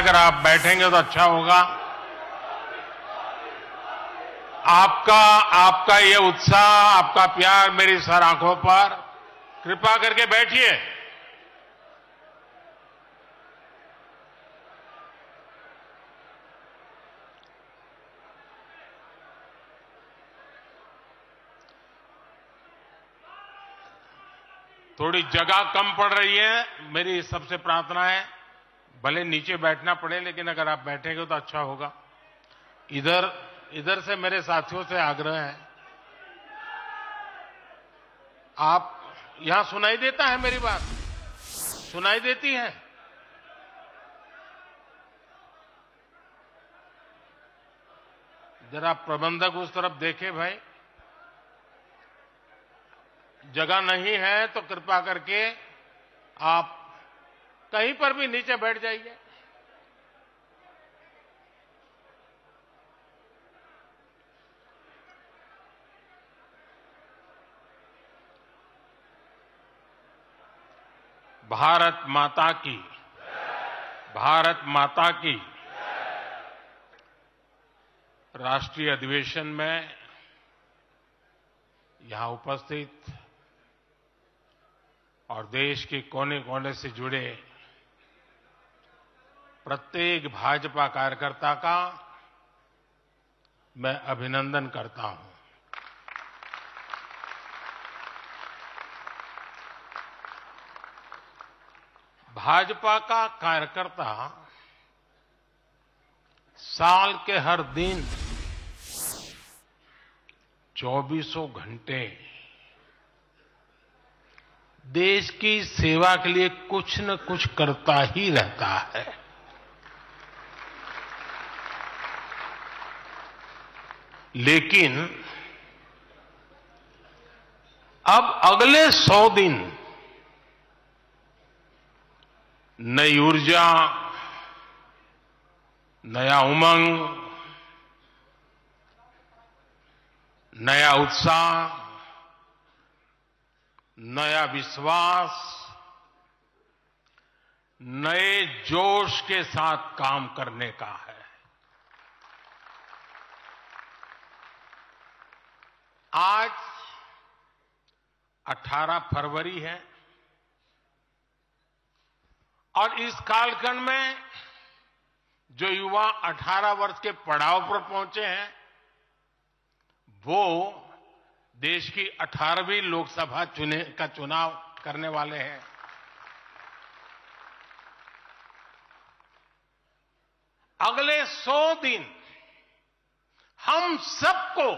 अगर आप बैठेंगे तो अच्छा होगा। आपका आपका ये उत्साह, आपका प्यार मेरी सर आंखों पर, कृपा करके बैठिए। थोड़ी जगह कम पड़ रही है, मेरी सबसे प्रार्थना है, भले नीचे बैठना पड़े लेकिन अगर आप बैठेंगे तो अच्छा होगा। इधर से मेरे साथियों से आग्रह है, आप यहां सुनाई देता है मेरी बात? सुनाई देती है? जरा प्रबंधक उस तरफ देखे भाई, जगह नहीं है तो कृपा करके आप कहीं पर भी नीचे बैठ जाइए। भारत माता की, भारत माता की। राष्ट्रीय अधिवेशन में यहां उपस्थित और देश के कोने कोने से जुड़े प्रत्येक भाजपा कार्यकर्ता का मैं अभिनंदन करता हूं। भाजपा का कार्यकर्ता साल के हर दिन 24 घंटे देश की सेवा के लिए कुछ न कुछ करता ही रहता है। लेकिन अब अगले 100 दिन नई ऊर्जा, नया उमंग, नया उत्साह, नया विश्वास, नए जोश के साथ काम करने का है। आज 18 फरवरी है और इस कालखंड में जो युवा 18 वर्ष के पड़ाव पर पहुंचे हैं, वो देश की 18वीं लोकसभा का चुनाव करने वाले हैं। अगले 100 दिन हम सबको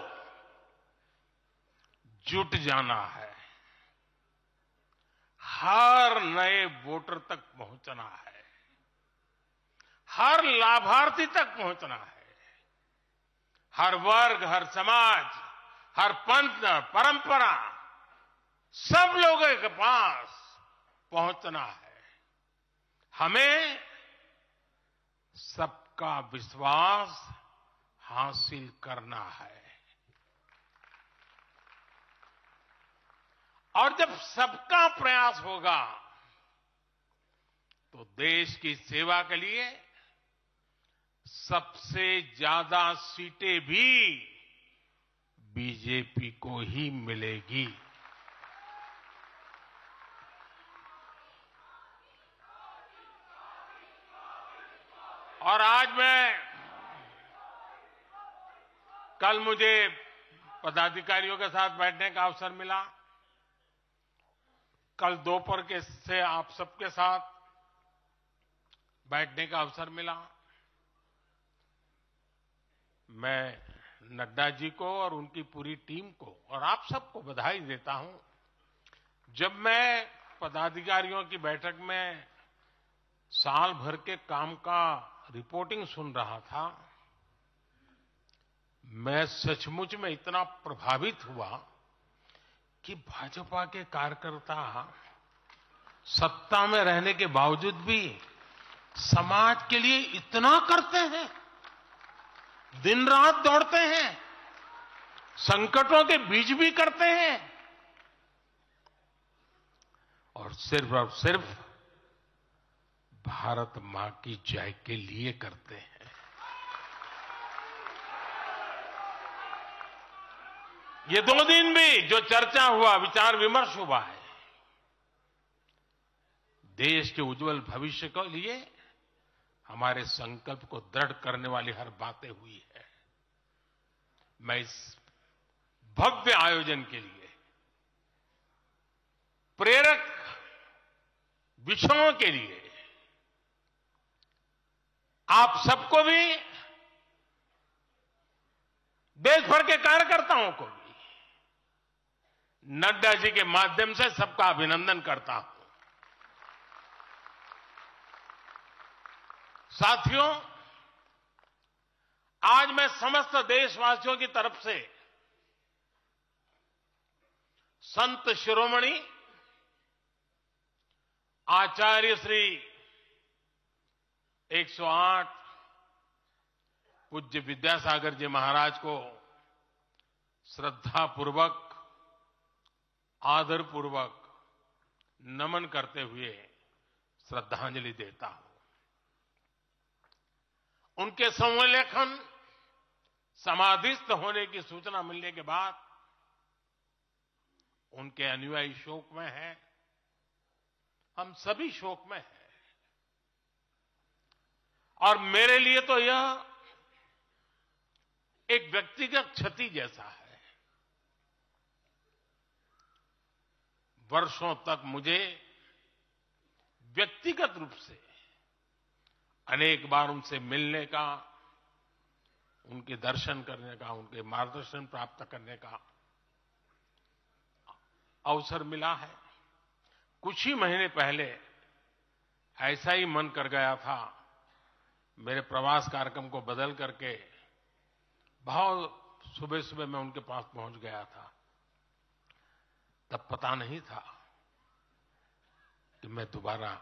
जुट जाना है, हर नए वोटर तक पहुंचना है, हर लाभार्थी तक पहुंचना है, हर वर्ग, हर समाज, हर पंथ, परंपरा, सब लोगों के पास पहुंचना है। हमें सबका विश्वास हासिल करना है। और जब सबका प्रयास होगा तो देश की सेवा के लिए सबसे ज्यादा सीटें भी बीजेपी को ही मिलेगी। और आज कल मुझे पदाधिकारियों के साथ बैठने का अवसर मिला। कल दोपहर के से आप सबके साथ बैठने का अवसर मिला। मैं नड्डा जी को और उनकी पूरी टीम को और आप सबको बधाई देता हूं। जब मैं पदाधिकारियों की बैठक में साल भर के काम का रिपोर्टिंग सुन रहा था, मैं सचमुच में इतना प्रभावित हुआ कि भाजपा के कार्यकर्ता सत्ता में रहने के बावजूद भी समाज के लिए इतना करते हैं, दिन रात दौड़ते हैं, संकटों के बीच भी करते हैं और सिर्फ भारत मां की जय के लिए करते हैं। ये 2 दिन भी जो चर्चा हुआ, विचार विमर्श हुआ है, देश के उज्जवल भविष्य के लिए हमारे संकल्प को दृढ़ करने वाली हर बातें हुई है। मैं इस भव्य आयोजन के लिए प्रेरक विषयों के लिए आप सबको भी, देश भर के कार्यकर्ताओं को भी नड्डा जी के माध्यम से सबका अभिनंदन करता हूं। साथियों, आज मैं समस्त देशवासियों की तरफ से संत शिरोमणि आचार्य श्री 108 पूज्य विद्यासागर जी महाराज को श्रद्धापूर्वक, आदरपूर्वक नमन करते हुए श्रद्धांजलि देता हूं। उनके संलेखन समाधिस्थ होने की सूचना मिलने के बाद उनके अनुयायी शोक में हैं, हम सभी शोक में हैं। और मेरे लिए तो यह एक व्यक्तिगत क्षति जैसा है। वर्षों तक मुझे व्यक्तिगत रूप से अनेक बार उनसे मिलने का, उनके दर्शन करने का, उनके मार्गदर्शन प्राप्त करने का अवसर मिला है। कुछ ही महीने पहले ऐसा ही मन कर गया था, मेरे प्रवास कार्यक्रम को बदल करके बहुत सुबह सुबह मैं उनके पास पहुंच गया था। तब पता नहीं था कि मैं दोबारा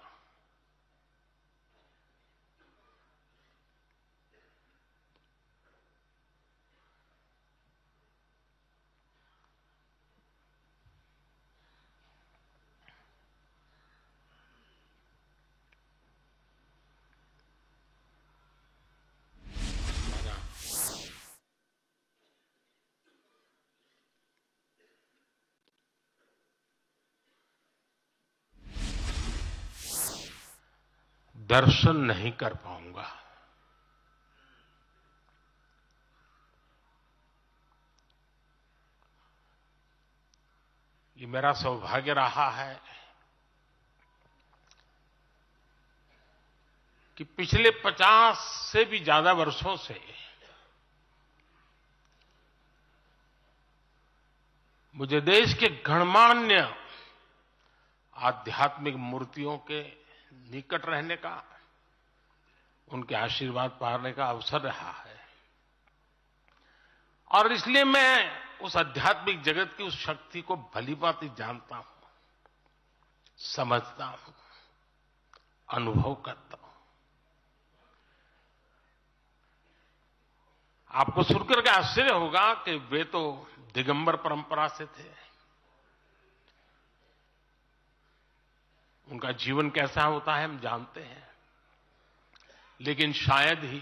दर्शन नहीं कर पाऊंगा। ये मेरा सौभाग्य रहा है कि पिछले 50 से भी ज्यादा वर्षों से मुझे देश के गणमान्य आध्यात्मिक मूर्तियों के निकट रहने का, उनके आशीर्वाद पाने का अवसर रहा है। और इसलिए मैं उस आध्यात्मिक जगत की उस शक्ति को भलीभांति जानता हूं, समझता हूं, अनुभव करता हूं। आपको सुनकर के आश्चर्य होगा कि वे तो दिगंबर परंपरा से थे। उनका जीवन कैसा होता है हम जानते हैं, लेकिन शायद ही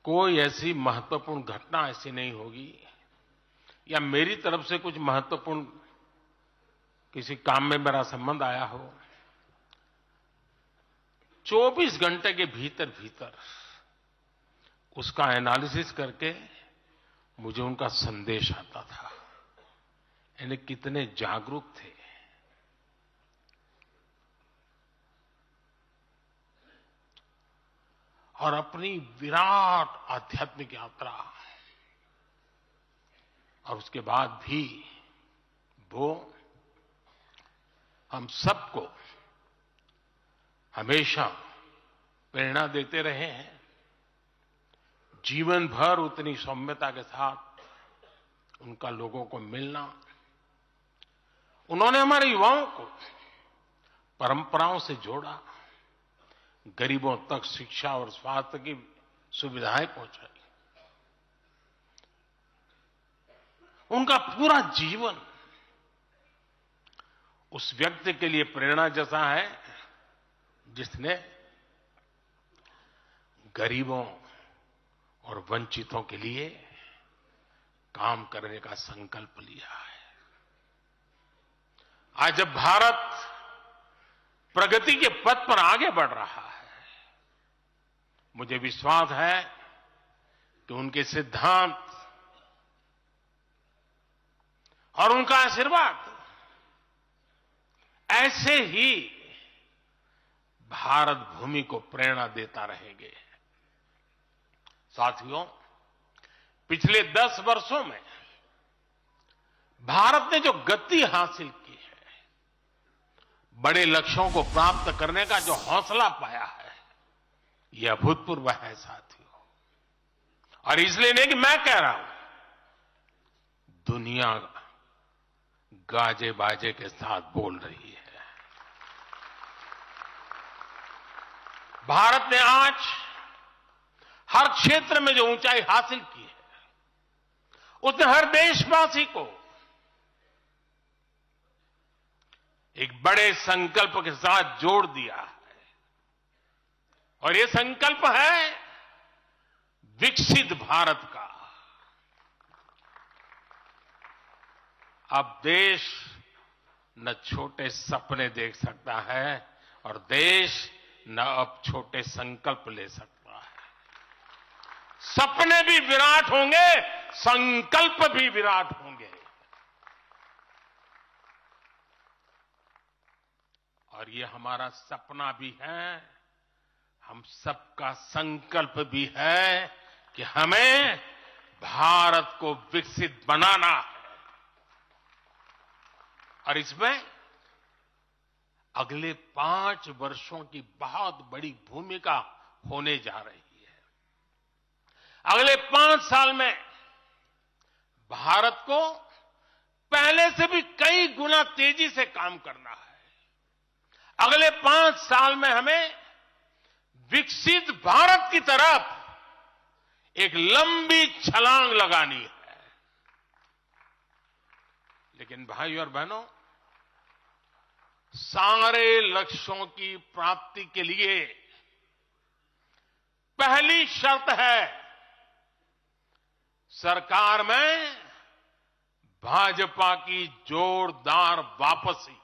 कोई ऐसी महत्वपूर्ण घटना ऐसी नहीं होगी या मेरी तरफ से कुछ महत्वपूर्ण किसी काम में मेरा संबंध आया हो, 24 घंटे के भीतर भीतर उसका एनालिसिस करके मुझे उनका संदेश आता था। यानी कितने जागरूक थे। और अपनी विराट आध्यात्मिक यात्रा और उसके बाद भी वो हम सबको हमेशा प्रेरणा देते रहे हैं। जीवन भर उतनी सौम्यता के साथ उनका लोगों को मिलना, उन्होंने हमारे युवाओं को परंपराओं से जोड़ा, गरीबों तक शिक्षा और स्वास्थ्य की सुविधाएं पहुंचाई। उनका पूरा जीवन उस व्यक्ति के लिए प्रेरणा जैसा है जिसने गरीबों और वंचितों के लिए काम करने का संकल्प लिया है। आज जब भारत प्रगति के पथ पर आगे बढ़ रहा है, मुझे विश्वास है कि उनके सिद्धांत और उनका आशीर्वाद ऐसे ही भारत भूमि को प्रेरणा देता रहेंगे। साथियों, पिछले 10 वर्षों में भारत ने जो गति हासिल की है, बड़े लक्ष्यों को प्राप्त करने का जो हौसला पाया है, यह अभूतपूर्व है साथियों। और इसलिए नहीं कि मैं कह रहा हूं, दुनिया गाजे बाजे के साथ बोल रही है। भारत ने आज हर क्षेत्र में जो ऊंचाई हासिल की है, उसने हर देशवासी को एक बड़े संकल्प के साथ जोड़ दिया है। और ये संकल्प है विकसित भारत का। अब देश न छोटे सपने देख सकता है और देश न अब छोटे संकल्प ले सकता है। सपने भी विराट होंगे, संकल्प भी विराट होंगे। और ये हमारा सपना भी है, हम सबका संकल्प भी है कि हमें भारत को विकसित बनाना है। और इसमें अगले 5 वर्षों की बहुत बड़ी भूमिका होने जा रही है। अगले 5 साल में भारत को पहले से भी कई गुना तेजी से काम करना है। अगले 5 साल में हमें विकसित भारत की तरफ एक लंबी छलांग लगानी है। लेकिन भाइयों और बहनों, सारे लक्ष्यों की प्राप्ति के लिए पहली शर्त है सरकार में भाजपा की जोरदार वापसी।